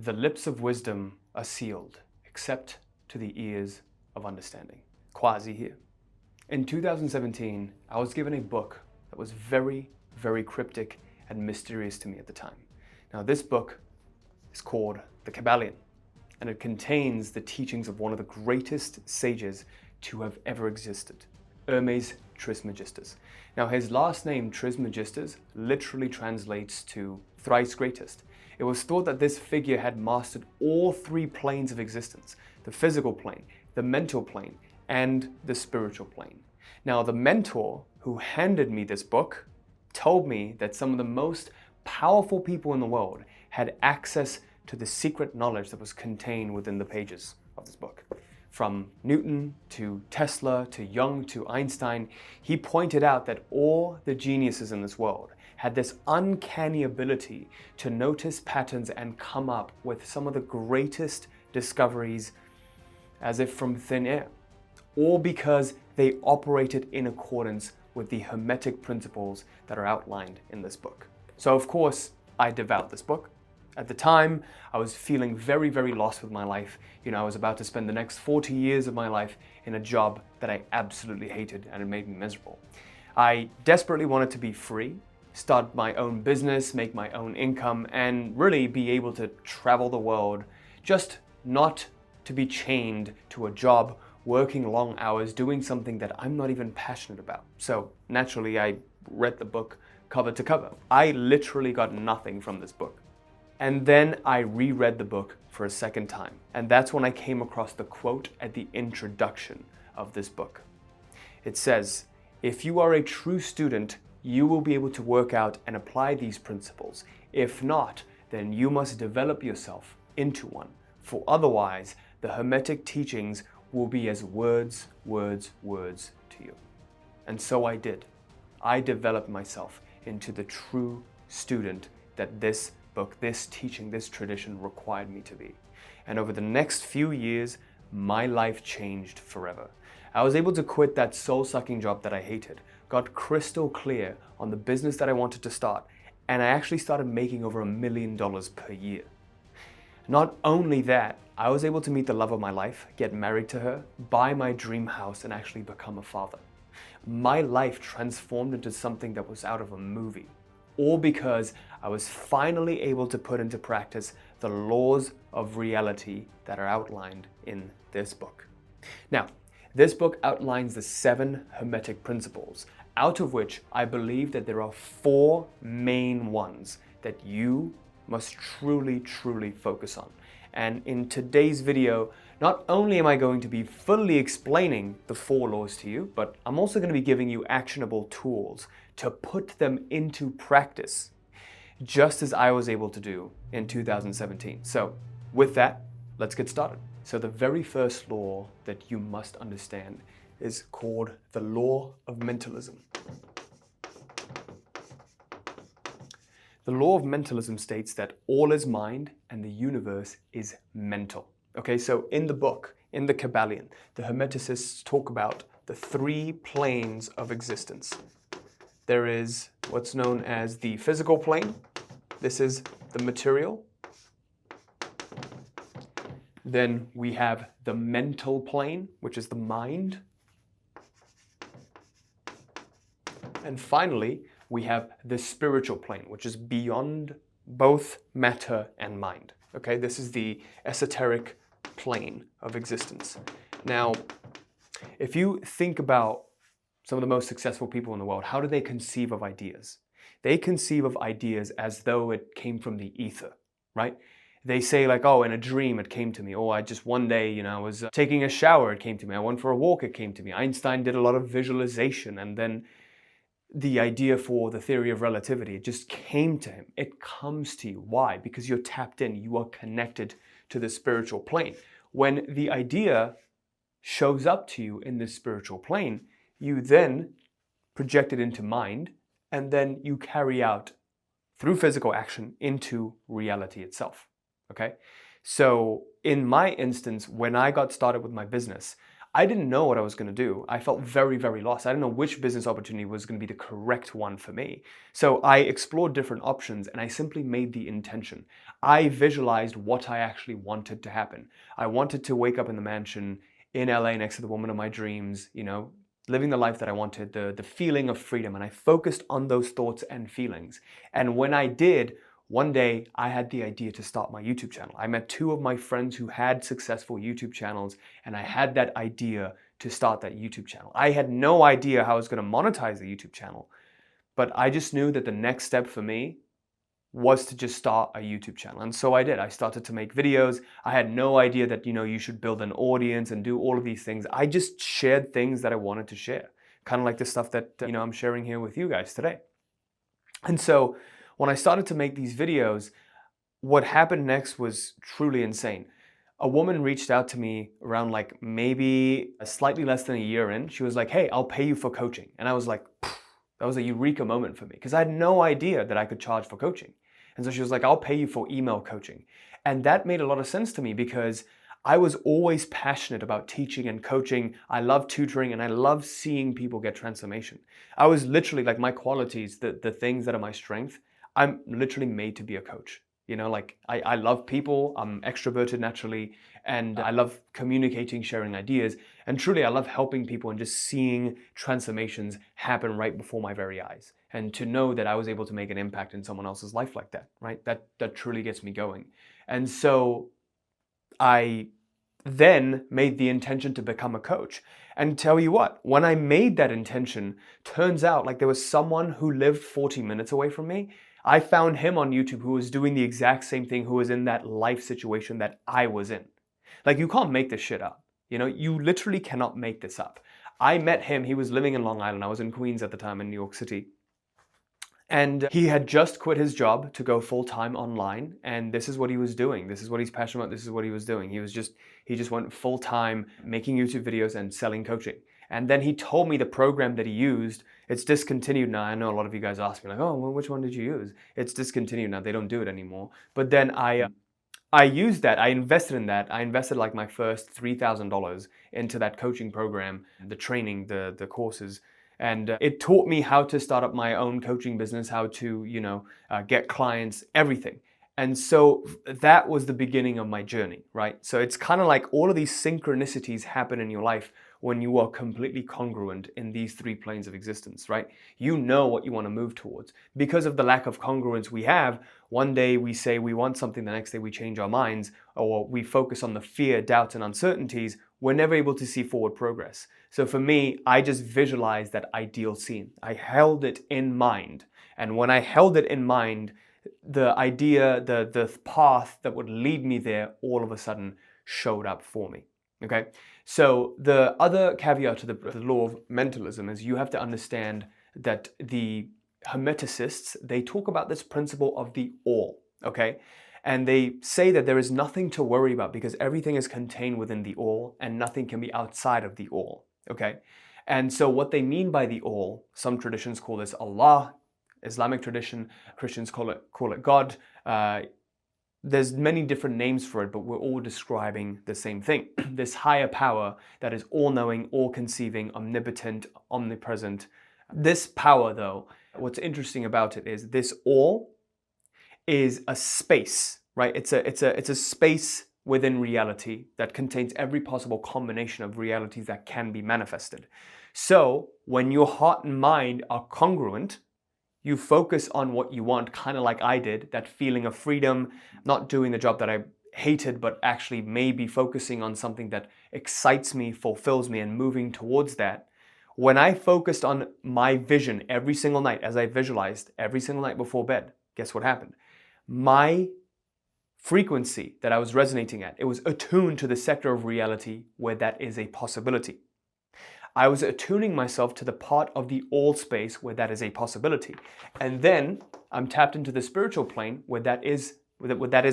The lips of wisdom are sealed, except to the ears of understanding. Quazi here. In 2017, I was given a book that was very, very cryptic and mysterious to me at the time. Now, this book is called The Kybalion, and it contains the teachings of one of the greatest sages to have ever existed, Hermes Trismegistus. Now, his last name, Trismegistus, literally translates to thrice greatest. It was thought that this figure had mastered all three planes of existence: the physical plane, the mental plane, and the spiritual plane. Now, the mentor who handed me this book told me that some of the most powerful people in the world had access to the secret knowledge that was contained within the pages of this book. From Newton to Tesla to Jung to Einstein, he pointed out that all the geniuses in this world had this uncanny ability to notice patterns and come up with some of the greatest discoveries as if from thin air, all because they operated in accordance with the Hermetic principles that are outlined in this book. So of course, I devoured this book. At the time, I was feeling very, very lost with my life. I was about to spend the next 40 years of my life in a job that I absolutely hated, and it made me miserable. I desperately wanted to be free, start my own business, make my own income, and really be able to travel the world, just not to be chained to a job, working long hours, doing something that I'm not even passionate about. So naturally, I read the book cover to cover. I literally got nothing from this book. And then I reread the book for a second time. And that's when I came across the quote at the introduction of this book. It says, "If you are a true student, you will be able to work out and apply these principles. If not, then you must develop yourself into one. For otherwise, the Hermetic teachings will be as words, words, words to you." And so I did. I developed myself into the true student that this book, this teaching, this tradition required me to be. And over the next few years, my life changed forever. I was able to quit that soul-sucking job that I hated, got crystal clear on the business that I wanted to start, and I actually started making over $1 million per year. Not only that, I was able to meet the love of my life, get married to her, buy my dream house, and actually become a father. My life transformed into something that was out of a movie, all because I was finally able to put into practice the laws of reality that are outlined in this book. Now, this book outlines the 7 Hermetic principles, out of which I believe that there are 4 main ones that you must truly, truly focus on. And in today's video, not only am I going to be fully explaining the 4 laws to you, but I'm also going to be giving you actionable tools to put them into practice, just as I was able to do in 2017. So with that, let's get started. So the very first law that you must understand is called the law of mentalism. The law of mentalism states that all is mind and the universe is mental. Okay, so in the book, in the Kybalion, the Hermeticists talk about the 3 planes of existence. There is what's known as the physical plane. This is the material. Then we have the mental plane, which is the mind. And finally, we have the spiritual plane, which is beyond both matter and mind. Okay, this is the esoteric plane of existence. Now, if you think about some of the most successful people in the world, how do they conceive of ideas? They conceive of ideas as though it came from the ether, right? They say like, oh, in a dream it came to me. Oh, I just one day, I was taking a shower, it came to me. I went for a walk, it came to me. Einstein did a lot of visualization, and then the idea for the theory of relativity, it just came to him. It comes to you. Why? Because you're tapped in, you are connected to the spiritual plane. When the idea shows up to you in this spiritual plane, you then project it into mind, and then you carry out through physical action into reality itself. Okay? So in my instance, when I got started with my business, I didn't know what I was going to do. I felt very, very lost. I didn't know which business opportunity was going to be the correct one for me. So I explored different options, and I simply made the intention. I visualized what I actually wanted to happen. I wanted to wake up in the mansion in LA next to the woman of my dreams, living the life that I wanted, the feeling of freedom. And I focused on those thoughts and feelings. And when I did, one day I had the idea to start my YouTube channel. I met two of my friends who had successful YouTube channels, and I had that idea to start that YouTube channel. I had no idea how I was going to monetize the YouTube channel, but I just knew that the next step for me was to just start a YouTube channel. And so I did. I started to make videos. I had no idea that, you should build an audience and do all of these things. I just shared things that I wanted to share, kind of like the stuff that, I'm sharing here with you guys today. And so when I started to make these videos, what happened next was truly insane. A woman reached out to me around like maybe slightly less than a year in. She was like, hey, I'll pay you for coaching. And I was like, that was a eureka moment for me because I had no idea that I could charge for coaching. And so she was like, I'll pay you for email coaching. And that made a lot of sense to me because I was always passionate about teaching and coaching. I love tutoring and I love seeing people get transformation. I was literally like my qualities, the things that are my strength, I'm literally made to be a coach. I love people, I'm extroverted naturally, and I love communicating, sharing ideas, and truly I love helping people and just seeing transformations happen right before my very eyes. And to know that I was able to make an impact in someone else's life like that, right? That truly gets me going. And so I then made the intention to become a coach. And tell you what, when I made that intention, turns out like there was someone who lived 40 minutes away from me. I found him on YouTube who was doing the exact same thing, who was in that life situation that I was in. Like, you can't make this shit up. You literally cannot make this up. I met him, he was living in Long Island. I was in Queens at the time in New York City. And he had just quit his job to go full-time online. And this is what he was doing. This is what he's passionate about. This is what he was doing. He just went full-time making YouTube videos and selling coaching. And then he told me the program that he used, it's discontinued now. I know a lot of you guys ask me like, oh, well, which one did you use? It's discontinued now. They don't do it anymore. But then I used that. I invested in that. I invested like my first $3,000 into that coaching program, the training, the courses. And it taught me how to start up my own coaching business, how to, get clients, everything. And so that was the beginning of my journey, right? So it's kind of like all of these synchronicities happen in your life when you are completely congruent in these three planes of existence, right? You know what you want to move towards. Because of the lack of congruence we have, one day we say we want something, the next day we change our minds, or we focus on the fear, doubts, and uncertainties, we're never able to see forward progress. So for me, I just visualized that ideal scene. I held it in mind. And when I held it in mind, the idea, the path that would lead me there all of a sudden showed up for me. Okay, so the other caveat to the law of mentalism is you have to understand that the Hermeticists, they talk about this principle of the all, okay? And they say that there is nothing to worry about because everything is contained within the all and nothing can be outside of the all, okay? And so what they mean by the all, some traditions call this Allah, Islamic tradition, Christians call it God. There's many different names for it, but we're all describing the same thing. This higher power that is all-knowing, all-conceiving, omnipotent, omnipresent. This power, though, what's interesting about it is this all is a space, right? It's a space within reality that contains every possible combination of realities that can be manifested. So when your heart and mind are congruent, you focus on what you want, kind of like I did, that feeling of freedom, not doing the job that I hated, but actually maybe focusing on something that excites me, fulfills me, and moving towards that. When I focused on my vision every single night, as I visualized every single night before bed, guess what happened? My frequency that I was resonating at, it was attuned to the sector of reality where that is a possibility. I was attuning myself to the part of the all space where that is a possibility. And then I'm tapped into the spiritual plane where that is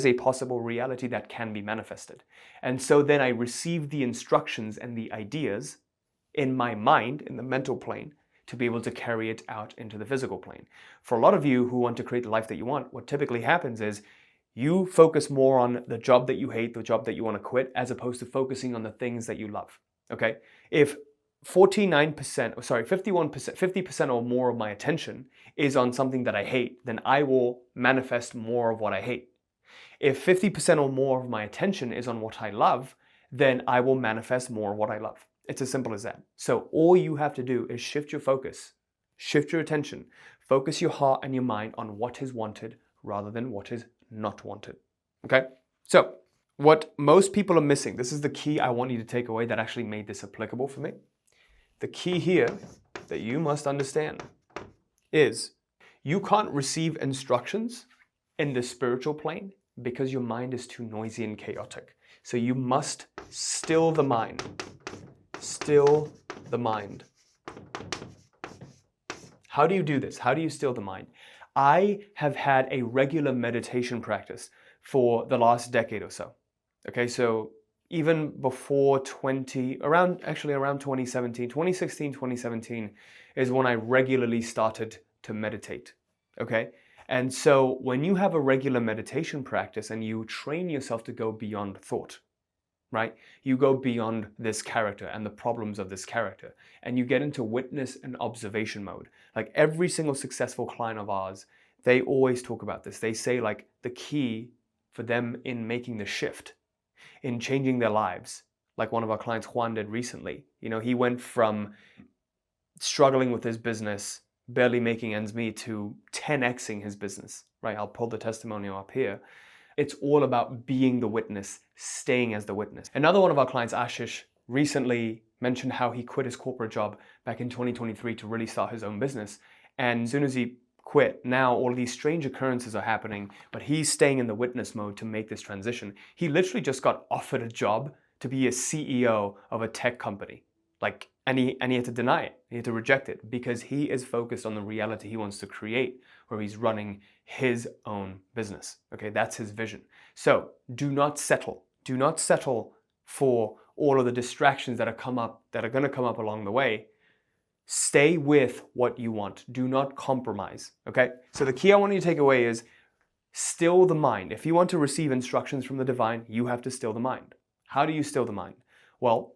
a possible reality that can be manifested. And so then I receive the instructions and the ideas in my mind, in the mental plane, to be able to carry it out into the physical plane. For a lot of you who want to create the life that you want, what typically happens is you focus more on the job that you hate, the job that you want to quit, as opposed to focusing on the things that you love, okay? If 50% or more of my attention is on something that I hate, then I will manifest more of what I hate. If 50% or more of my attention is on what I love, then I will manifest more of what I love. It's as simple as that. So all you have to do is shift your focus, shift your attention, focus your heart and your mind on what is wanted rather than what is not wanted. Okay? So what most people are missing, this is the key I want you to take away that actually made this applicable for me. The key here that you must understand is you can't receive instructions in the spiritual plane because your mind is too noisy and chaotic. So you must still the mind. Still the mind. How do you do this? How do you still the mind? I have had a regular meditation practice for the last decade or so. Okay, so even before around 2017, 2016, 2017 is when I regularly started to meditate. Okay, and so when you have a regular meditation practice and you train yourself to go beyond thought, right? You go beyond this character and the problems of this character, and you get into witness and observation mode. Like every single successful client of ours, they always talk about this. They say like the key for them in making the shift, in changing their lives, like one of our clients, Juan, did recently. You know, he went from struggling with his business, barely making ends meet, to 10xing his business, right? I'll pull the testimonial up here. It's all about being the witness, staying as the witness. Another one of our clients, Ashish, recently mentioned how he quit his corporate job back in 2023 to really start his own business. And as soon as he quit, now all of these strange occurrences are happening, but he's staying in the witness mode to make this transition. He literally just got offered a job to be a CEO of a tech company. And he had to deny it. He had to reject it because he is focused on the reality he wants to create, where he's running his own business. Okay, that's his vision. So do not settle. Do not settle for all of the distractions that are going to come up along the way. Stay with what you want. Do not compromise. Okay? So the key I want you to take away is still the mind. If you want to receive instructions from the divine, you have to still the mind. How do you still the mind? Well,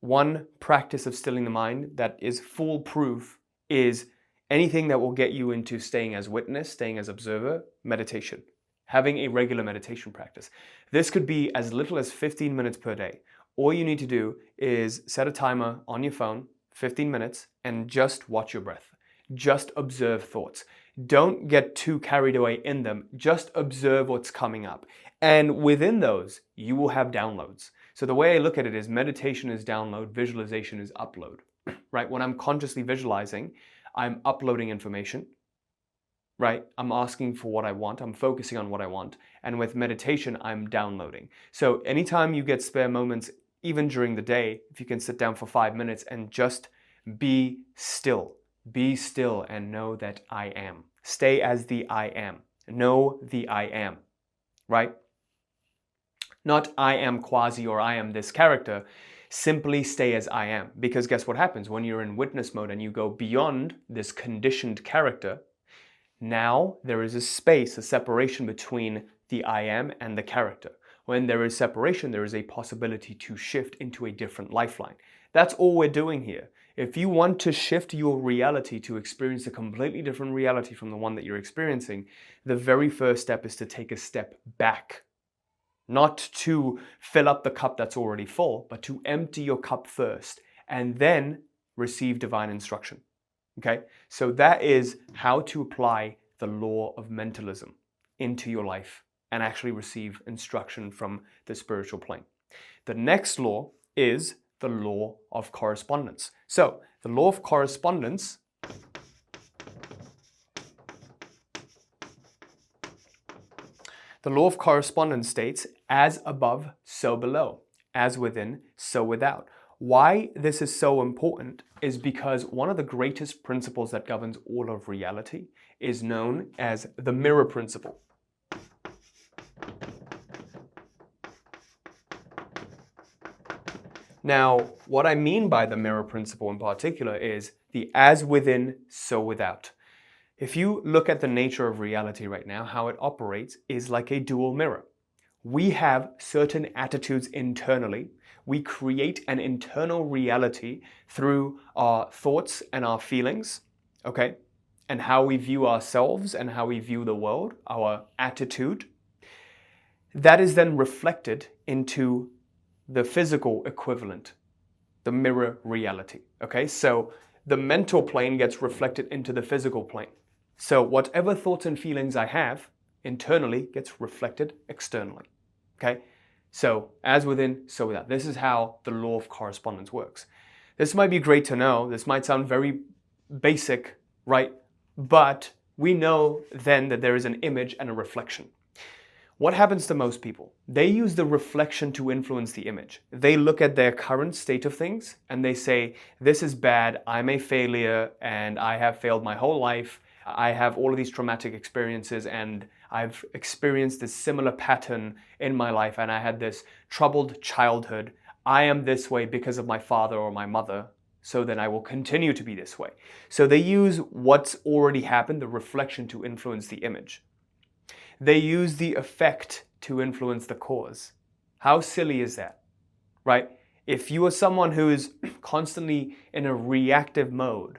one practice of stilling the mind that is foolproof is anything that will get you into staying as witness, staying as observer, meditation. Having a regular meditation practice. This could be as little as 15 minutes per day. All you need to do is set a timer on your phone, 15 minutes, and just watch your breath. Just observe thoughts. Don't get too carried away in them. Just observe what's coming up. And within those, you will have downloads. So the way I look at it is meditation is download, visualization is upload, right? When I'm consciously visualizing, I'm uploading information, right? I'm asking for what I want. I'm focusing on what I want. And with meditation, I'm downloading. So anytime you get spare moments, even during the day, if you can sit down for 5 minutes and just be still and know that I am. Stay as the I am. Know the I am, right? Not I am Quazi or I am this character. Simply stay as I am. Because guess what happens when you're in witness mode and you go beyond this conditioned character? Now there is a space, a separation between the I am and the character. When there is separation, there is a possibility to shift into a different lifeline. That's all we're doing here. If you want to shift your reality to experience a completely different reality from the one that you're experiencing, the very first step is to take a step back. Not to fill up the cup that's already full, but to empty your cup first and then receive divine instruction. Okay? So that is how to apply the law of mentalism into your life and actually receive instruction from the spiritual plane. The next law is the law of correspondence. So the law of correspondence states, as above, so below, as within, so without. Why this is so important is because one of the greatest principles that governs all of reality is known as the mirror principle. Now, what I mean by the mirror principle in particular is the as within, so without. If you look at the nature of reality right now, how it operates is like a dual mirror. We have certain attitudes internally. We create an internal reality through our thoughts and our feelings, okay? And how we view ourselves and how we view the world, our attitude. that is then reflected into the physical equivalent, the mirror reality. Okay, so the mental plane gets reflected into the physical plane. So whatever thoughts and feelings I have internally gets reflected externally. Okay, so as within, so without. This is how the law of correspondence works. This might be great to know. This might sound very basic, right? But we know then that there is an image and a reflection. What happens to most people? They use the reflection to influence the image. They look at their current state of things and they say, this is bad, I'm a failure, and I have failed my whole life. I have all of these traumatic experiences and I've experienced this similar pattern in my life and I had this troubled childhood. I am this way because of my father or my mother, so then I will continue to be this way. So they use what's already happened, the reflection, to influence the image. They use the effect to influence the cause. How silly is that, right? If you are someone who is constantly in a reactive mode,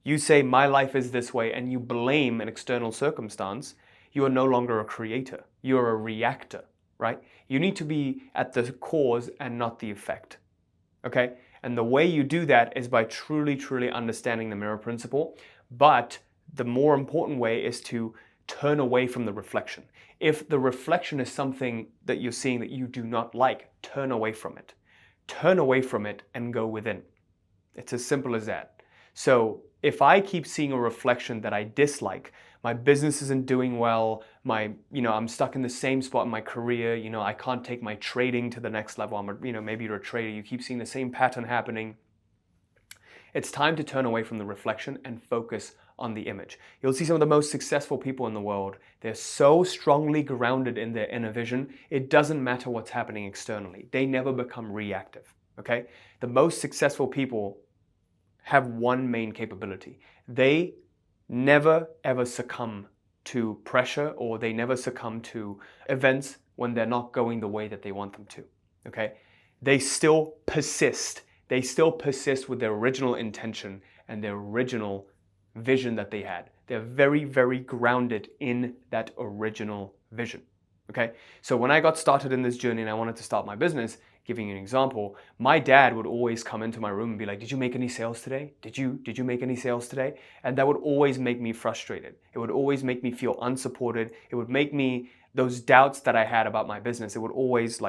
you say, my life is this way, and you blame an external circumstance, you are no longer a creator. You're a reactor, right? You need to be at the cause and not the effect, okay? And the way you do that is by truly, truly understanding the mirror principle. But the more important way is to turn away from the reflection. If the reflection is something that you're seeing that you do not like, turn away from it. Turn away from it and go within. It's as simple as that. So if I keep seeing a reflection that I dislike, my business isn't doing well, I'm stuck in the same spot in my career, I can't take my trading to the next level, maybe you're a trader, you keep seeing the same pattern happening. It's time to turn away from the reflection and focus on the image. You'll see some of the most successful people in the world. They're so strongly grounded in their inner vision, it doesn't matter what's happening externally. They never become reactive, okay? The most successful people have one main capability. They never ever succumb to pressure, or they never succumb to events when they're not going the way that they want them to, okay? They still persist. They still persist with their original intention and their original vision that they had. They're very, very grounded in that original vision, okay? So when I got started in this journey and I wanted to start my business, giving you an example, my dad would always come into my room and be like, did you make any sales today? Did you make any sales today? And that would always make me frustrated. It would always make me feel unsupported. It would make me, those doubts that I had about my business, it would always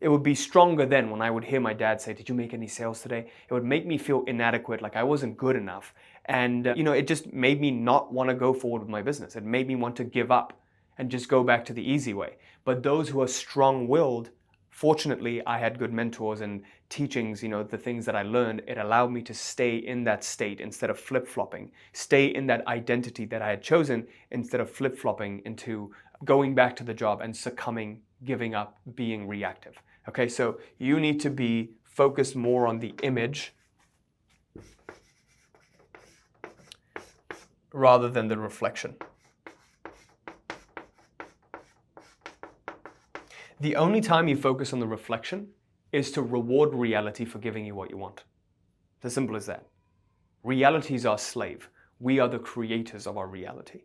it would be stronger then when I would hear my dad say, did you make any sales today? It would make me feel inadequate, like I wasn't good enough. And, it just made me not want to go forward with my business. It made me want to give up and just go back to the easy way. But those who are strong-willed, fortunately, I had good mentors and teachings, the things that I learned, it allowed me to stay in that state instead of flip-flopping, stay in that identity that I had chosen instead of flip-flopping into going back to the job and succumbing, giving up, being reactive. Okay, so you need to be focused more on the image rather than the reflection. The only time you focus on the reflection is to reward reality for giving you what you want. It's as simple as that. Reality is our slave. We are the creators of our reality.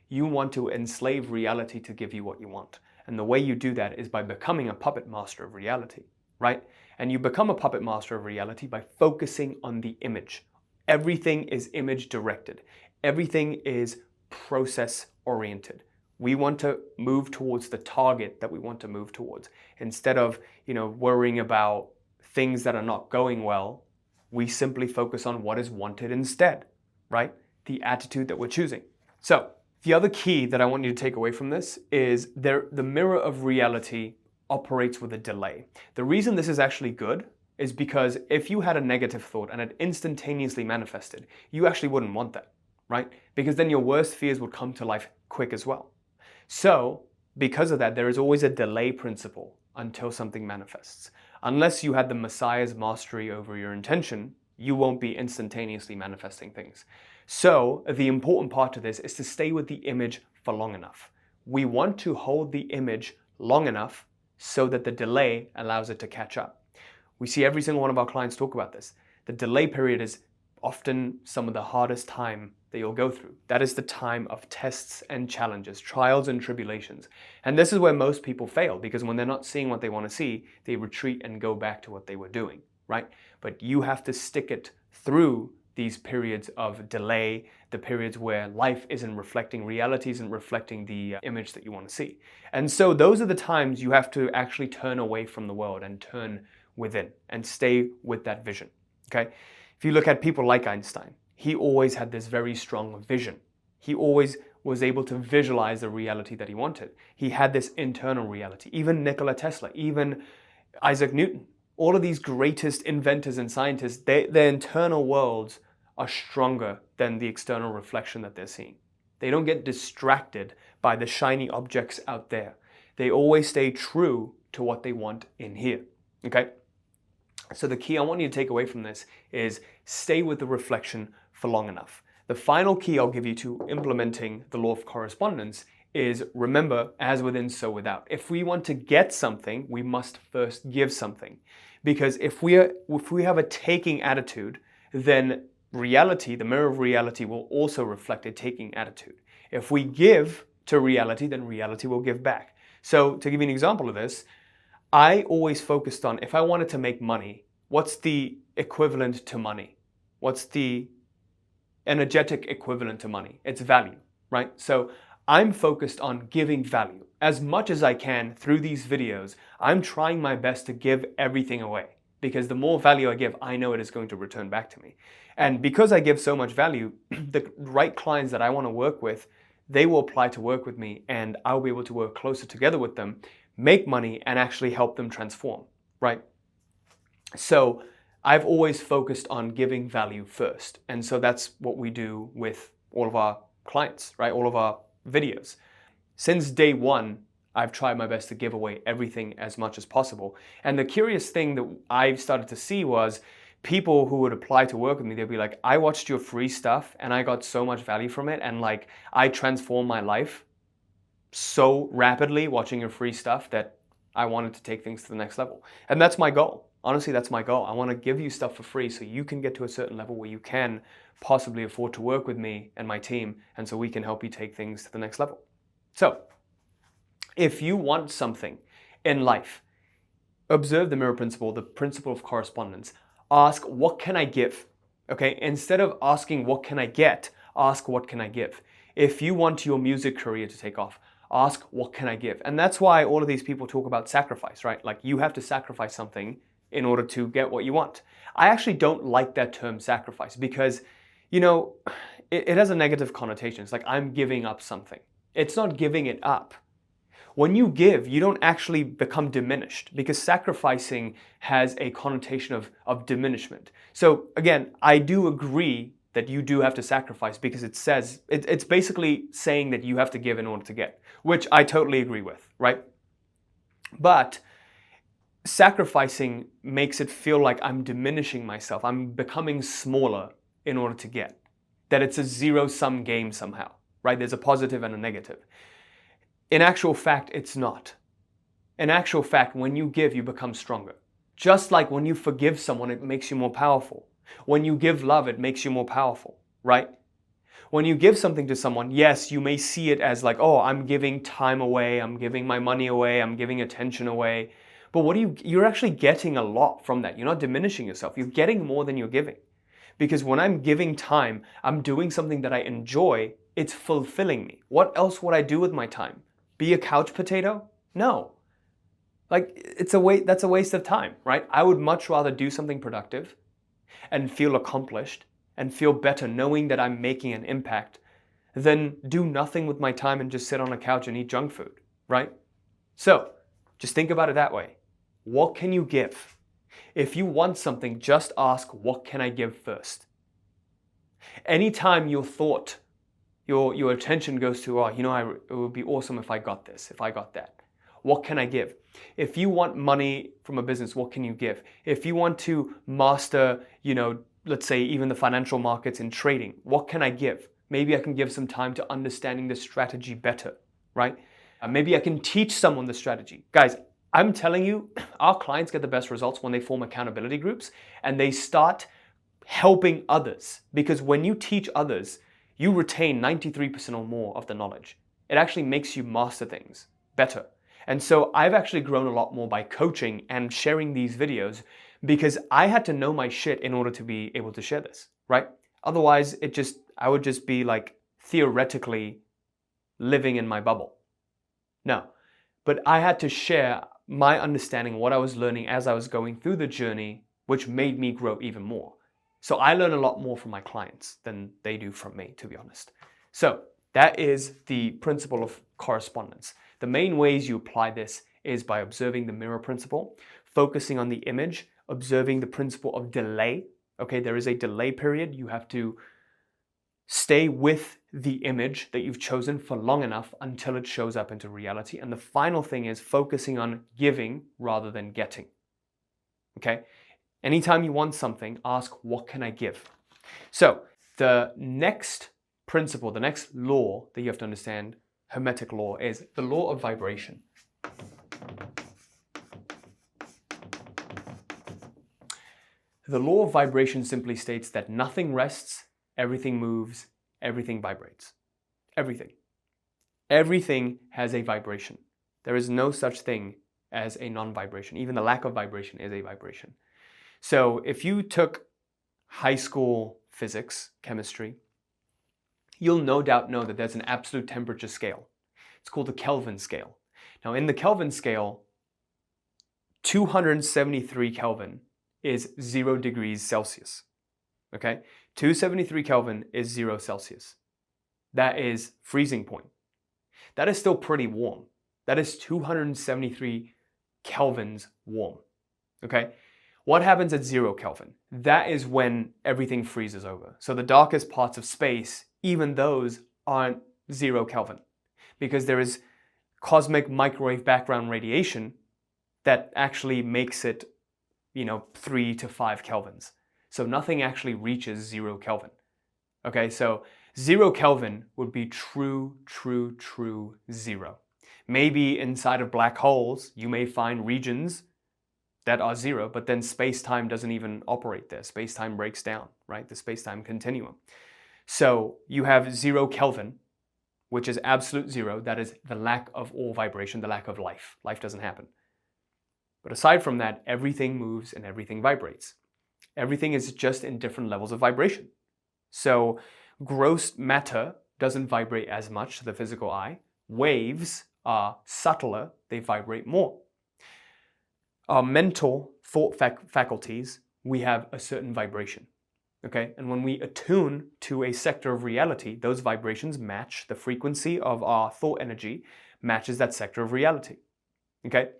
You want to enslave reality to give you what you want. And the way you do that is by becoming a puppet master of reality, right? And you become a puppet master of reality by focusing on the image. Everything is image directed. Everything is process oriented. We want to move towards the target that we want to move towards. Instead of, worrying about things that are not going well, we simply focus on what is wanted instead, right? The attitude that we're choosing. So the other key that I want you to take away from this is the mirror of reality operates with a delay. The reason this is actually good is because if you had a negative thought and it instantaneously manifested, you actually wouldn't want that, right? Because then your worst fears would come to life quick as well. So because of that, there is always a delay principle until something manifests. Unless you had the Messiah's mastery over your intention, you won't be instantaneously manifesting things. So the important part of this is to stay with the image for long enough. We want to hold the image long enough so that the delay allows it to catch up. We see every single one of our clients talk about this. The delay period is often some of the hardest time that you'll go through. That is the time of tests and challenges, trials and tribulations. And this is where most people fail, because when they're not seeing what they want to see, they retreat and go back to what they were doing, right? But you have to stick it through these periods of delay, the periods where life isn't reflecting, reality isn't reflecting the image that you want to see. And so those are the times you have to actually turn away from the world and turn within and stay with that vision, okay? If you look at people like Einstein, he always had this very strong vision. He always was able to visualize the reality that he wanted. He had this internal reality. Even Nikola Tesla, even Isaac Newton, all of these greatest inventors and scientists, their internal worlds are stronger than the external reflection that they're seeing. They don't get distracted by the shiny objects out there. They always stay true to what they want in here, okay? So the key I want you to take away from this is stay with the reflection for long enough. The final key I'll give you to implementing the law of correspondence is remember, as within, so without. If we want to get something, we must first give something. Because if we have a taking attitude, then reality, the mirror of reality, will also reflect a taking attitude. If we give to reality, then reality will give back. So to give you an example of this, I always focused on, if I wanted to make money, what's the equivalent to money? What's the energetic equivalent to money? It's value, right? So I'm focused on giving value. As much as I can through these videos, I'm trying my best to give everything away, because the more value I give, I know it is going to return back to me. And because I give so much value, the right clients that I want to work with, they will apply to work with me, and I'll be able to work closer together with them, make money, and actually help them transform, right? So I've always focused on giving value first. And so that's what we do with all of our clients, right? All of our videos. Since day one, I've tried my best to give away everything as much as possible. And the curious thing that I started to see was people who would apply to work with me, they'd be like, I watched your free stuff and I got so much value from it. And like, I transformed my life so rapidly watching your free stuff that I wanted to take things to the next level. And that's my goal. Honestly, that's my goal. I want to give you stuff for free so you can get to a certain level where you can possibly afford to work with me and my team, and so we can help you take things to the next level. So, if you want something in life, observe the mirror principle, the principle of correspondence. Ask, what can I give? Okay, instead of asking, what can I get? Ask, what can I give? If you want your music career to take off, ask, what can I give? And that's why all of these people talk about sacrifice, right? Like, you have to sacrifice something in order to get what you want. I actually don't like that term sacrifice because, you know, it has a negative connotation. It's like I'm giving up something. It's not giving it up. When you give, you don't actually become diminished, because sacrificing has a connotation of diminishment. So again, I do agree that you do have to sacrifice, because it says, it's basically saying that you have to give in order to get, which I totally agree with, right? But sacrificing makes it feel like I'm diminishing myself. I'm becoming smaller in order to get. That it's a zero-sum game somehow, right? There's a positive and a negative. In actual fact, it's not. In actual fact, when you give, you become stronger. Just like when you forgive someone, it makes you more powerful. When you give love, it makes you more powerful, right? When you give something to someone, yes, you may see it as like, oh, I'm giving time away, I'm giving my money away, I'm giving attention away. But you're actually getting a lot from that. You're not diminishing yourself. You're getting more than you're giving. Because when I'm giving time, I'm doing something that I enjoy. It's fulfilling me. What else would I do with my time? Be a couch potato? No. Like, that's a waste of time, right? I would much rather do something productive and feel accomplished and feel better knowing that I'm making an impact than do nothing with my time and just sit on a couch and eat junk food, right? So, just think about it that way. What can you give? If you want something, just ask, what can I give first? Anytime your thought, your attention goes to, oh, you know, it would be awesome if I got this, if I got that. What can I give? If you want money from a business, what can you give? If you want to master, you know, let's say even the financial markets and trading, what can I give? Maybe I can give some time to understanding the strategy better, right? Maybe I can teach someone the strategy. Guys, I'm telling you, our clients get the best results when they form accountability groups and they start helping others. Because when you teach others, you retain 93% or more of the knowledge. It actually makes you master things better. And so I've actually grown a lot more by coaching and sharing these videos because I had to know my shit in order to be able to share this, right? Otherwise, I would just be like theoretically living in my bubble. No, but I had to share my understanding, what I was learning as I was going through the journey, which made me grow even more. So I learn a lot more from my clients than they do from me, to be honest. So that is the principle of correspondence. The main ways you apply this is by observing the mirror principle, focusing on the image, observing the principle of delay. Okay, there is a delay period. You have to stay with the image that you've chosen for long enough until it shows up into reality. And the final thing is focusing on giving rather than getting. Okay? Anytime you want something, ask, what can I give? So the next principle, the next law that you have to understand, Hermetic Law, is the law of vibration. The law of vibration simply states that nothing rests, everything moves, everything vibrates. Everything. Everything has a vibration. There is no such thing as a non-vibration. Even the lack of vibration is a vibration. So if you took high school physics, chemistry, you'll no doubt know that there's an absolute temperature scale. It's called the Kelvin scale. Now in the Kelvin scale, 273 Kelvin is 0 degrees Celsius. Okay? 273 Kelvin is 0 Celsius. That is freezing point. That is still pretty warm. That is 273 Kelvins warm. Okay? What happens at 0 Kelvin? That is when everything freezes over. So the darkest parts of space, even those aren't 0 Kelvin, because there is cosmic microwave background radiation that actually makes it, 3 to 5 Kelvins. So nothing actually reaches 0 Kelvin. Okay, so 0 Kelvin would be true zero. Maybe inside of black holes, you may find regions that are 0, but then space-time doesn't even operate there. Space-time breaks down, right? The space-time continuum. So you have 0 Kelvin, which is absolute 0. That is the lack of all vibration, the lack of life. Life doesn't happen. But aside from that, everything moves and everything vibrates. Everything is just in different levels of vibration. So gross matter doesn't vibrate as much to the physical eye. Waves are subtler, they vibrate more. Our mental thought faculties, we have a certain vibration. Okay? And when we attune to a sector of reality, those vibrations match the frequency of our thought energy, matches that sector of reality. Okay?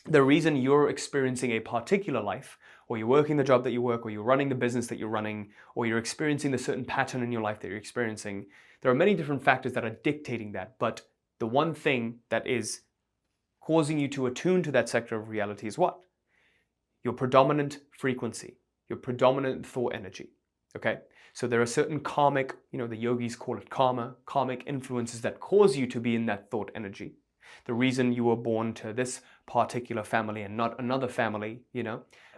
The reason you're experiencing a particular life, or you're working the job that you work, or you're running the business that you're running, or you're experiencing the certain pattern in your life that you're experiencing, there are many different factors that are dictating that. But the one thing that is causing you to attune to that sector of reality is what? Your predominant frequency, your predominant thought energy. Okay? So there are certain karmic, the yogis call it karma, karmic influences that cause you to be in that thought energy. The reason you were born to this particular family and not another family,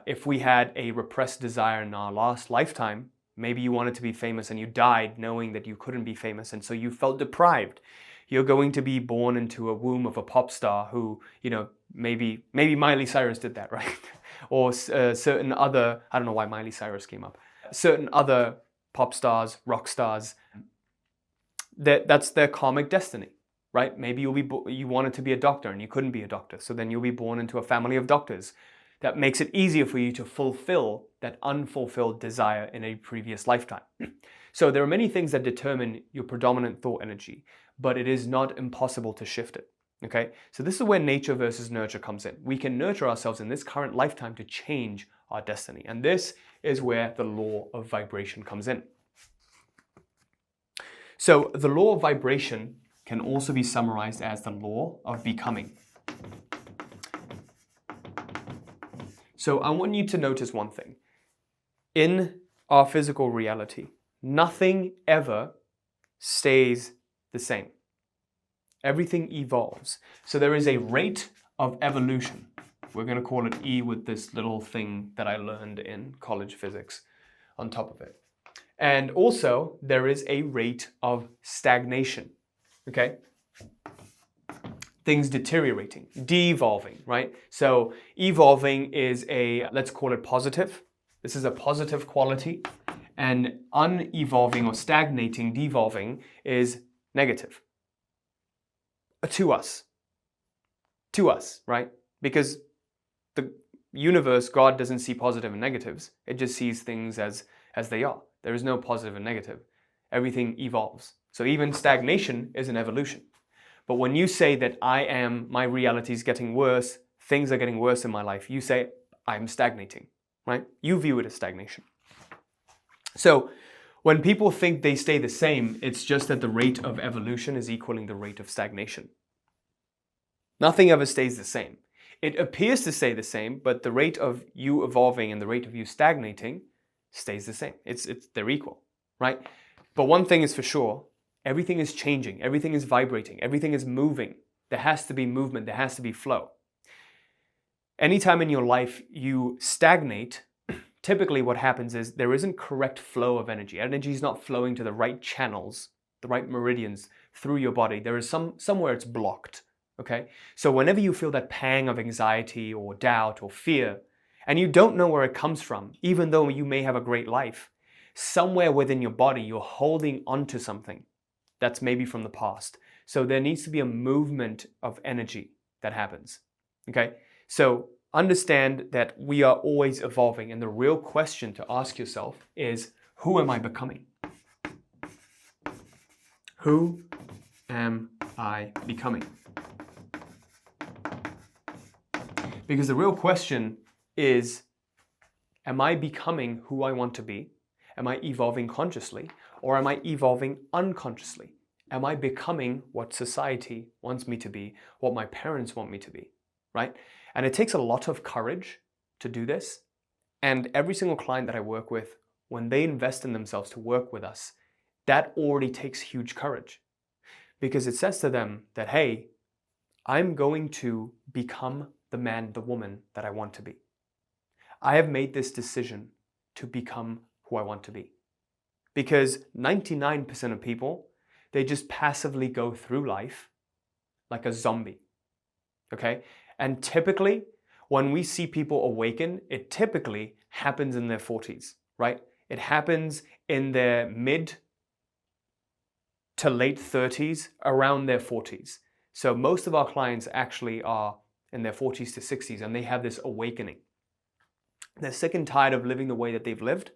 if we had a repressed desire in our last lifetime, maybe you wanted to be famous and you died knowing that you couldn't be famous, and so you felt deprived. You're going to be born into a womb of a pop star who, maybe Miley Cyrus did that, right? Or certain other, I don't know why Miley Cyrus came up, certain other pop stars, rock stars, that's their karmic destiny. Right? Maybe you wanted to be a doctor and you couldn't be a doctor. So then you'll be born into a family of doctors. That makes it easier for you to fulfill that unfulfilled desire in a previous lifetime. So there are many things that determine your predominant thought energy, but it is not impossible to shift it. Okay? So this is where nature versus nurture comes in. We can nurture ourselves in this current lifetime to change our destiny. And this is where the law of vibration comes in. So the law of vibration can also be summarized as the law of becoming. So I want you to notice one thing. In our physical reality, nothing ever stays the same. Everything evolves. So there is a rate of evolution. We're going to call it E with this little thing that I learned in college physics on top of it. And also, there is a rate of stagnation, okay? Things deteriorating, de-evolving, right? So evolving is let's call it positive. This is a positive quality. And unevolving or stagnating, devolving is negative. To us, right? Because the universe, God doesn't see positive and negatives. It just sees things as they are. There is no positive and negative. Everything evolves. So even stagnation is an evolution. But when you say that my reality is getting worse, things are getting worse in my life, you say, I'm stagnating, right? You view it as stagnation. So when people think they stay the same, it's just that the rate of evolution is equaling the rate of stagnation. Nothing ever stays the same. It appears to stay the same, but the rate of you evolving and the rate of you stagnating stays the same. They're equal, right? But one thing is for sure, everything is changing, everything is vibrating, everything is moving. There has to be movement, there has to be flow. Anytime in your life you stagnate, typically what happens is there isn't correct flow of energy. Energy is not flowing to the right channels, the right meridians through your body. There is somewhere it's blocked, okay? So whenever you feel that pang of anxiety or doubt or fear, and you don't know where it comes from, even though you may have a great life, somewhere within your body you're holding onto something that's maybe from the past. So there needs to be a movement of energy that happens, okay? So understand that we are always evolving, and the real question to ask yourself is, who am I becoming? Who am I becoming? Because the real question is, am I becoming who I want to be? Am I evolving consciously, or am I evolving unconsciously? Am I becoming what society wants me to be, what my parents want me to be, right? And it takes a lot of courage to do this. And every single client that I work with, when they invest in themselves to work with us, that already takes huge courage. Because it says to them that, hey, I'm going to become the man, the woman that I want to be. I have made this decision to become who I want to be. Because 99% of people, they just passively go through life like a zombie, okay? And typically, when we see people awaken, it typically happens in their 40s, right? It happens in their mid to late 30s, around their 40s. So most of our clients actually are in their 40s to 60s, and they have this awakening. They're sick and tired of living the way that they've lived,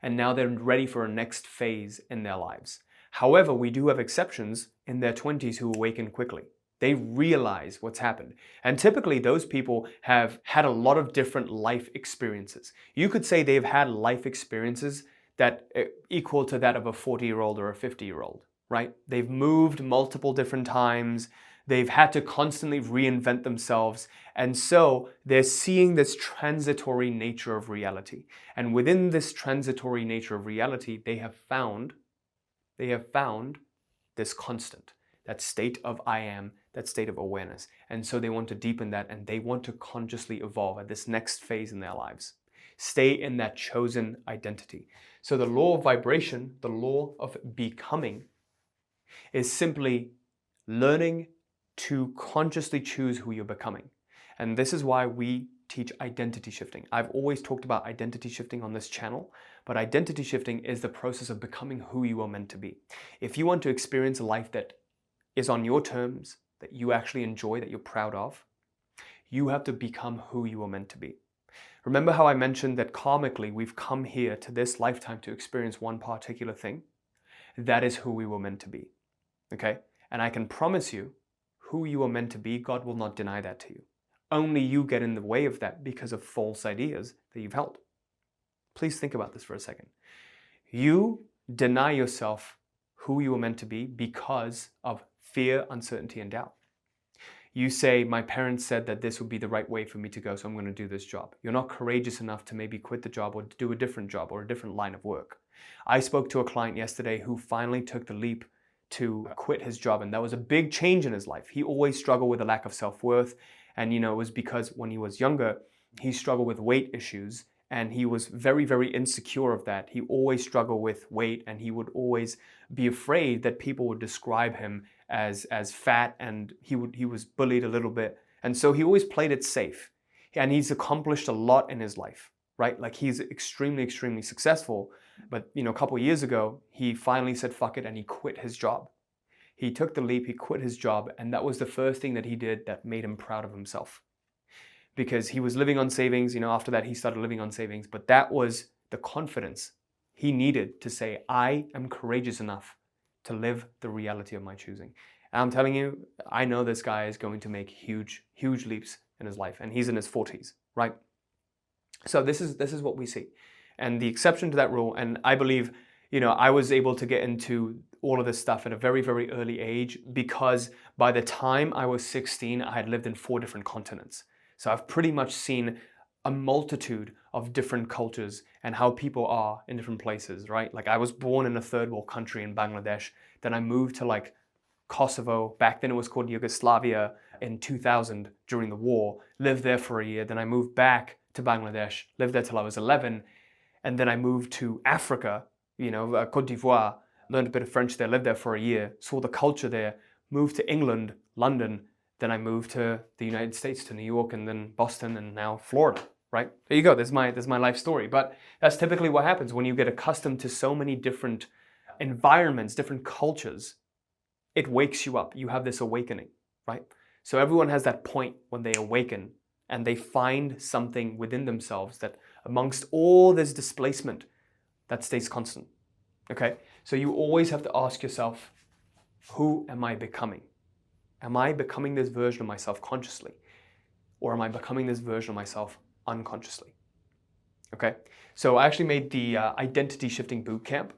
and now they're ready for a next phase in their lives. However, we do have exceptions in their 20s who awaken quickly. They realize what's happened. And typically those people have had a lot of different life experiences. You could say they've had life experiences that equal to that of a 40-year-old or a 50-year-old, right? They've moved multiple different times. They've had to constantly reinvent themselves. And so they're seeing this transitory nature of reality. And within this transitory nature of reality, they have found this constant, that state of I am, that state of awareness. And so they want to deepen that, and they want to consciously evolve at this next phase in their lives. Stay in that chosen identity. So the law of vibration, the law of becoming, is simply learning to consciously choose who you're becoming. And this is why we teach identity shifting. I've always talked about identity shifting on this channel, but identity shifting is the process of becoming who you are meant to be. If you want to experience a life that is on your terms, that you actually enjoy, that you're proud of, you have to become who you are meant to be. Remember how I mentioned that karmically we've come here to this lifetime to experience one particular thing? That is who we were meant to be, okay? And I can promise you, who you are meant to be, God will not deny that to you. Only you get in the way of that because of false ideas that you've held. Please think about this for a second. You deny yourself who you are meant to be because of fear, uncertainty, and doubt. You say, my parents said that this would be the right way for me to go, so I'm going to do this job. You're not courageous enough to maybe quit the job or do a different job or a different line of work. I spoke to a client yesterday who finally took the leap to quit his job, and that was a big change in his life. He always struggled with a lack of self-worth, and it was because when he was younger, he struggled with weight issues, and he was very, very insecure of that. He always struggled with weight, and he would always be afraid that people would describe him as fat, and he was bullied a little bit. And so he always played it safe. And he's accomplished a lot in his life, right? Like he's extremely, extremely successful. But a couple of years ago, he finally said fuck it and he quit his job. He took the leap, he quit his job, and that was the first thing that he did that made him proud of himself. Because he was living on savings, after that he started living on savings, but that was the confidence he needed to say, I am courageous enough to live the reality of my choosing. And I'm telling you, I know this guy is going to make huge, huge leaps in his life, and he's in his 40s, right? So this is what we see. And the exception to that rule, and I believe, I was able to get into all of this stuff at a very, very early age because by the time I was 16, I had lived in 4 different continents. So I've pretty much seen a multitude of different cultures and how people are in different places, right? Like I was born in a third world country in Bangladesh, then I moved to like Kosovo, back then it was called Yugoslavia, in 2000 during the war, lived there for a year, then I moved back to Bangladesh, lived there till I was 11, and then I moved to Africa, Cote d'Ivoire, learned a bit of French there, lived there for a year, saw the culture there, moved to England, London, then I moved to the United States, to New York, and then Boston, and now Florida, right? There you go, there's my life story. But that's typically what happens when you get accustomed to so many different environments, different cultures. It wakes you up, you have this awakening, right? So everyone has that point when they awaken and they find something within themselves that amongst all this displacement, that stays constant, okay? So you always have to ask yourself, who am I becoming? Am I becoming this version of myself consciously? Or am I becoming this version of myself unconsciously? Okay, so I actually made the Identity Shifting Bootcamp.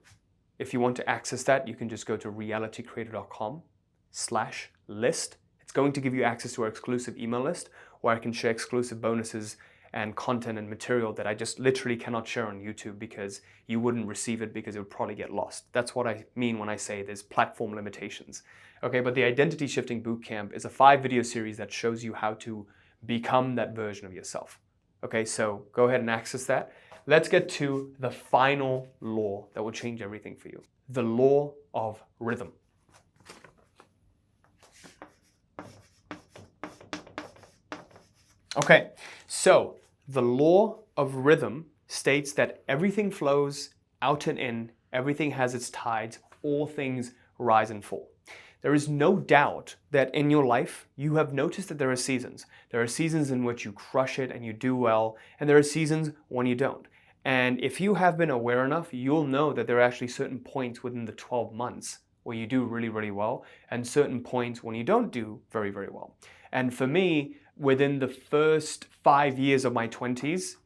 If you want to access that, you can just go to realitycreator.com/list. It's going to give you access to our exclusive email list where I can share exclusive bonuses and content and material that I just literally cannot share on YouTube because you wouldn't receive it because it would probably get lost. That's what I mean when I say there's platform limitations. Okay, but the Identity Shifting Bootcamp is a 5-video series that shows you how to become that version of yourself. Okay, so go ahead and access that. Let's get to the final law that will change everything for you. The law of rhythm. Okay, so the law of rhythm states that everything flows out and in, everything has its tides, all things rise and fall. There is no doubt that in your life, you have noticed that there are seasons. There are seasons in which you crush it and you do well, and there are seasons when you don't. And if you have been aware enough, you'll know that there are actually certain points within the 12 months where you do really, really well, and certain points when you don't do very, very well. And for me, within the first 5 years of my 20s,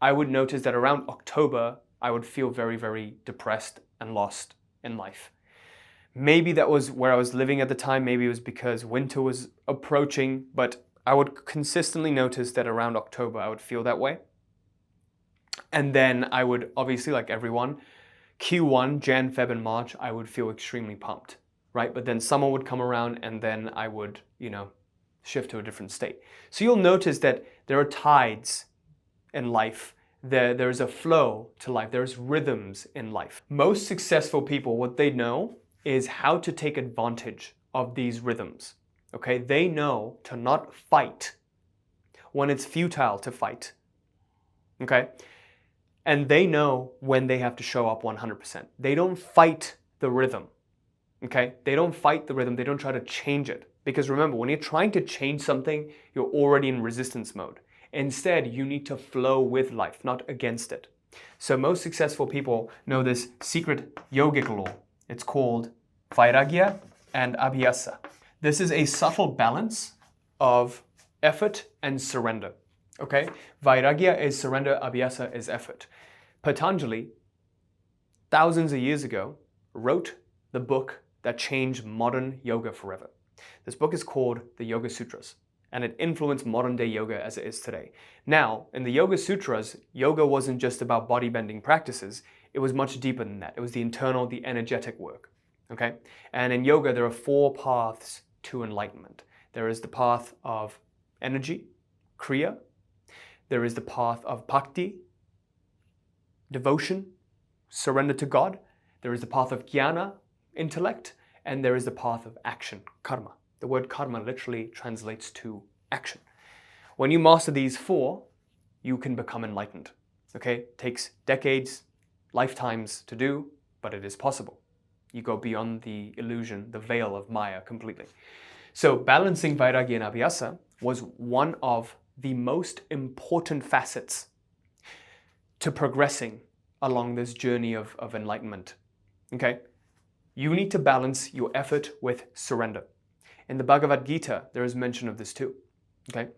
I would notice that around October, I would feel very, very depressed and lost in life. Maybe that was where I was living at the time. Maybe it was because winter was approaching, but I would consistently notice that around October, I would feel that way. And then I would, obviously, like everyone, Q1, Jan, Feb, and March, I would feel extremely pumped, right? But then summer would come around and then I would, shift to a different state. So you'll notice that there are tides in life. There is a flow to life. There's rhythms in life. Most successful people, what they know is how to take advantage of these rhythms, okay? They know to not fight when it's futile to fight, okay? And they know when they have to show up 100%. They don't fight the rhythm, okay? They don't fight the rhythm. They don't try to change it. Because remember, when you're trying to change something, you're already in resistance mode. Instead, you need to flow with life, not against it. So most successful people know this secret yogic law. It's called Vairagya and Abhyasa. This is a subtle balance of effort and surrender. Okay? Vairagya is surrender, Abhyasa is effort. Patanjali, thousands of years ago, wrote the book that changed modern yoga forever. This book is called the Yoga Sutras, and it influenced modern day yoga as it is today. Now, in the Yoga Sutras, yoga wasn't just about body bending practices, it was much deeper than that. It was the internal, the energetic work, okay? And in yoga, there are 4 paths to enlightenment. There is the path of energy, kriya. There is the path of bhakti, devotion, surrender to God. There is the path of jnana, intellect, and there is the path of action, karma. The word karma literally translates to action. When you master these four, you can become enlightened. Okay? It takes decades, lifetimes to do, but it is possible. You go beyond the illusion, the veil of Maya completely. So balancing Vairagya and Abhyasa was one of the most important facets to progressing along this journey of enlightenment. Okay? You need to balance your effort with surrender. In the Bhagavad Gita, there is mention of this too. Okay?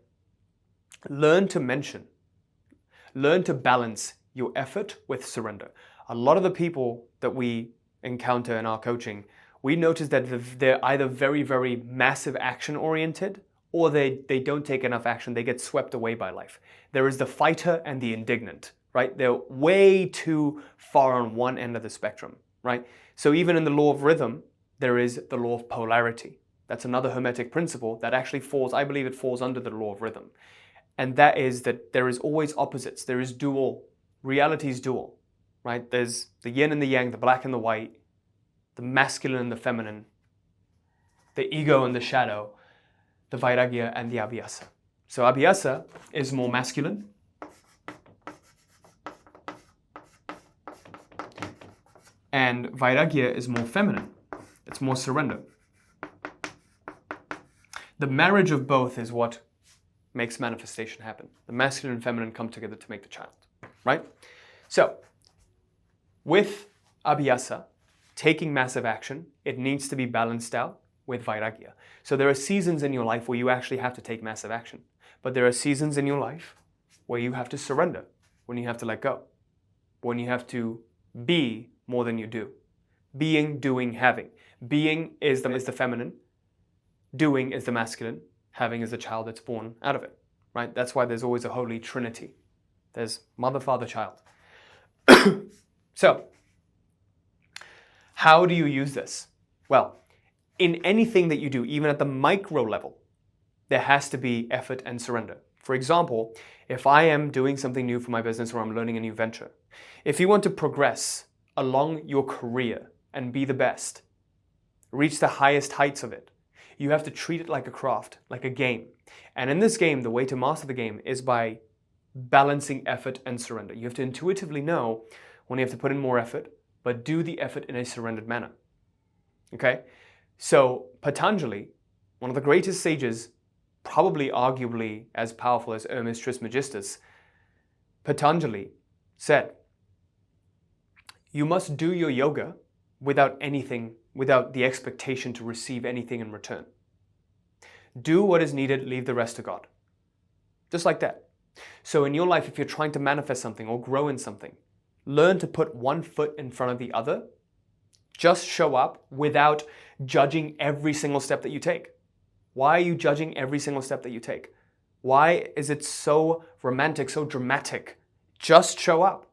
Learn to balance your effort with surrender. A lot of the people that we encounter in our coaching, we notice that they're either very, very massive action oriented, or they don't take enough action. They get swept away by life. There is the fighter and the indignant, right? They're way too far on one end of the spectrum, right? So even in the law of rhythm, there is the law of polarity. That's another Hermetic principle that actually falls, I believe it falls under the law of rhythm. And that is that there is always opposites. There is dual. Reality is dual, right? There's the yin and the yang, the black and the white, the masculine and the feminine, the ego and the shadow, the Vairagya and the Abhyasa. So Abhyasa is more masculine. And Vairagya is more feminine. It's more surrender. The marriage of both is what makes manifestation happen. The masculine and feminine come together to make the child, right? So, with Abhyasa, taking massive action, it needs to be balanced out with Vairagya. So there are seasons in your life where you actually have to take massive action. But there are seasons in your life where you have to surrender, when you have to let go, when you have to be more than you do. Being, doing, having. Being is the feminine, doing is the masculine, having is the child that's born out of it, right? That's why there's always a holy trinity. There's mother, father, child. So, how do you use this? Well, in anything that you do, even at the micro level, there has to be effort and surrender. For example, if I am doing something new for my business or I'm learning a new venture, if you want to progress along your career and be the best, reach the highest heights of it, you have to treat it like a craft, like a game. And in this game, the way to master the game is by balancing effort and surrender. You have to intuitively know when you have to put in more effort, but do the effort in a surrendered manner. Okay? So Patanjali, one of the greatest sages, probably arguably as powerful as Hermes Trismegistus, Patanjali said, you must do your yoga without the expectation to receive anything in return. Do what is needed, leave the rest to God. Just like that. So in your life, if you're trying to manifest something or grow in something, learn to put one foot in front of the other. Just show up without judging every single step that you take. Why are you judging every single step that you take? Why is it so romantic, so dramatic? Just show up.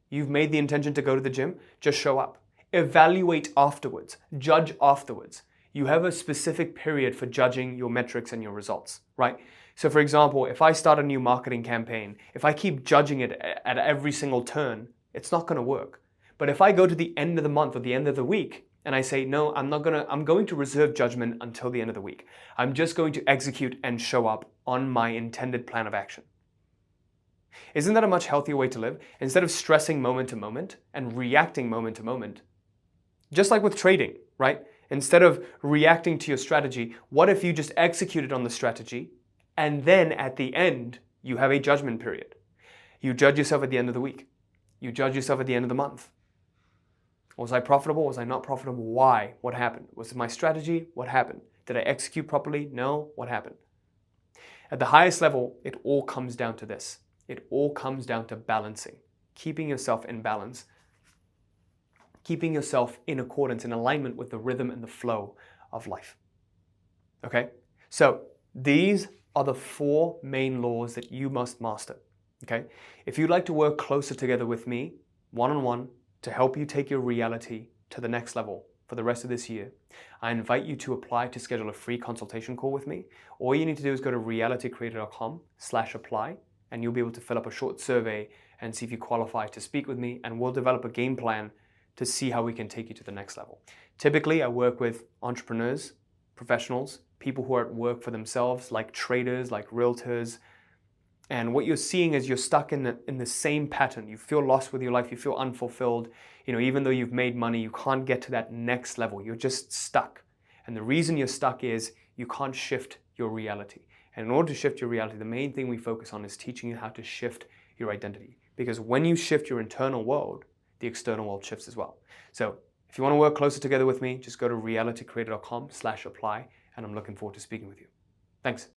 You've made the intention to go to the gym, just show up. Evaluate afterwards, judge afterwards. You have a specific period for judging your metrics and your results, right? So for example, if I start a new marketing campaign, if I keep judging it at every single turn, it's not going to work. But if I go to the end of the month or the end of the week and I say, no, I'm going to reserve judgment until the end of the week. I'm just going to execute and show up on my intended plan of action. Isn't that a much healthier way to live? Instead of stressing moment to moment and reacting moment to moment, just like with trading, right? Instead of reacting to your strategy, what if you just executed on the strategy and then at the end, you have a judgment period? You judge yourself at the end of the week. You judge yourself at the end of the month. Was I profitable? Was I not profitable? Why? What happened? Was it my strategy? What happened? Did I execute properly? No. What happened? At the highest level, it all comes down to this. It all comes down to balancing, keeping yourself in balance, keeping yourself in accordance, in alignment with the rhythm and the flow of life. Okay? So these are the 4 main laws that you must master. Okay? If you'd like to work closer together with me, one-on-one, to help you take your reality to the next level for the rest of this year, I invite you to apply to schedule a free consultation call with me. All you need to do is go to realitycreator.com/apply, and you'll be able to fill up a short survey and see if you qualify to speak with me, and we'll develop a game plan to see how we can take you to the next level. Typically, I work with entrepreneurs, professionals, people who are at work for themselves, like traders, like realtors. And what you're seeing is you're stuck in the same pattern. You feel lost with your life, you feel unfulfilled. Even though you've made money, you can't get to that next level. You're just stuck. And the reason you're stuck is you can't shift your reality. And in order to shift your reality, the main thing we focus on is teaching you how to shift your identity. Because when you shift your internal world, the external world shifts as well. So if you want to work closer together with me, just go to realitycreator.com/apply, and I'm looking forward to speaking with you. Thanks.